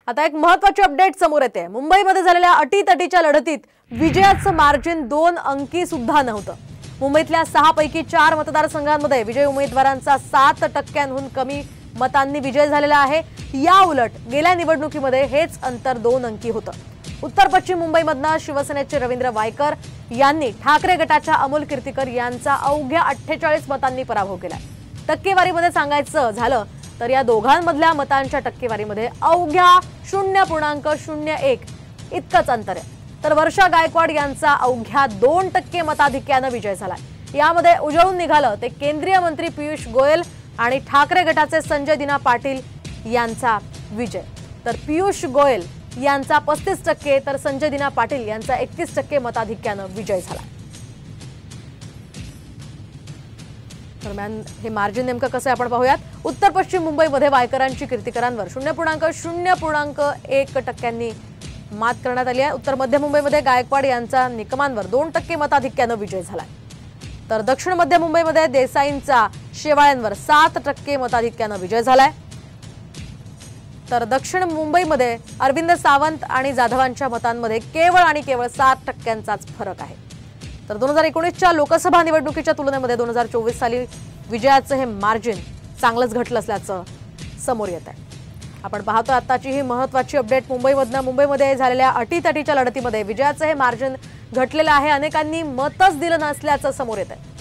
आता एक महत्त्वाची अपडेट समोर येते। मुंबईमध्ये झालेल्या अटीतटीच्या लढतीत विजयाचं मार्जिन 2 अंकी सुद्धा नव्हतं। मुंबईतल्या 6 पैकी 4 मतदारसंघांमध्ये विजय उमेदवारांचा 7% कमी मतांनी विजय झालेला आहे। या उलट गेल्या निवडणुकीमध्ये हेच अंतर 2 अंकी होतं। उत्तर पश्चिम मुंबईमधनं शिवसेनेचे रवींद्र वायकर यांनी ठाकरे गटाच्या अमोल कीर्तीकर यांचा अवघ्या 48 मतांनी पराभव केला। टक्केवारीमध्ये सांगायचं झालं तर या दोघांमधल्या मतांच्या टक्केवारीमध्ये अवघ्या 0.01 इतकंच अंतर आहे। तर वर्षा गायकवाड यांचा अवघ्या 2% मताधिक्याने विजय झाला। यामध्ये उजळून निघालं ते केंद्रीय मंत्री पियुष गोयल आणि ठाकरे गटाचे संजय दिना पाटील यांचा विजय। तर पियुष गोयल यांचा 35% तर संजय दिना पाटील यांचा 31% मताधिक्याने विजय झाला। दरम्यान हे मार्जिन नेमकं कसं आपण पाहूयात। उत्तर पश्चिम मुंबईमध्ये वायकरांची कीर्तीकरांवर 0.01% मात करण्यात आली आहे। उत्तर मध्य मुंबईमध्ये गायकवाड यांचा निकमांवर 2% मताधिक्याने विजय झाला। तर दक्षिण मध्य मुंबईमध्ये देसाईंचा शेवाळ्यांवर 7% मताधिक्याने विजय झालाय। तर दक्षिण मुंबईमध्ये अरविंद सावंत आणि जाधवांच्या मतांमध्ये केवळ 7%च फरक आहे। तर 2019च्या लोकसभा निवडणुकीच्या तुलनेमध्ये 2024 साली विजयाचं हे मार्जिन चांगलंच घटलं असल्याचं समोर येत आहे। आपण पाहतो आताची ही महत्त्वाची अपडेट मुंबईमध्ये झालेल्या अटीतटीच्या लढतीमध्ये विजयाचं हे मार्जिन घटलेलं आहे। अनेकांनी मतच दिलं नसल्याचं समोर येत आहे।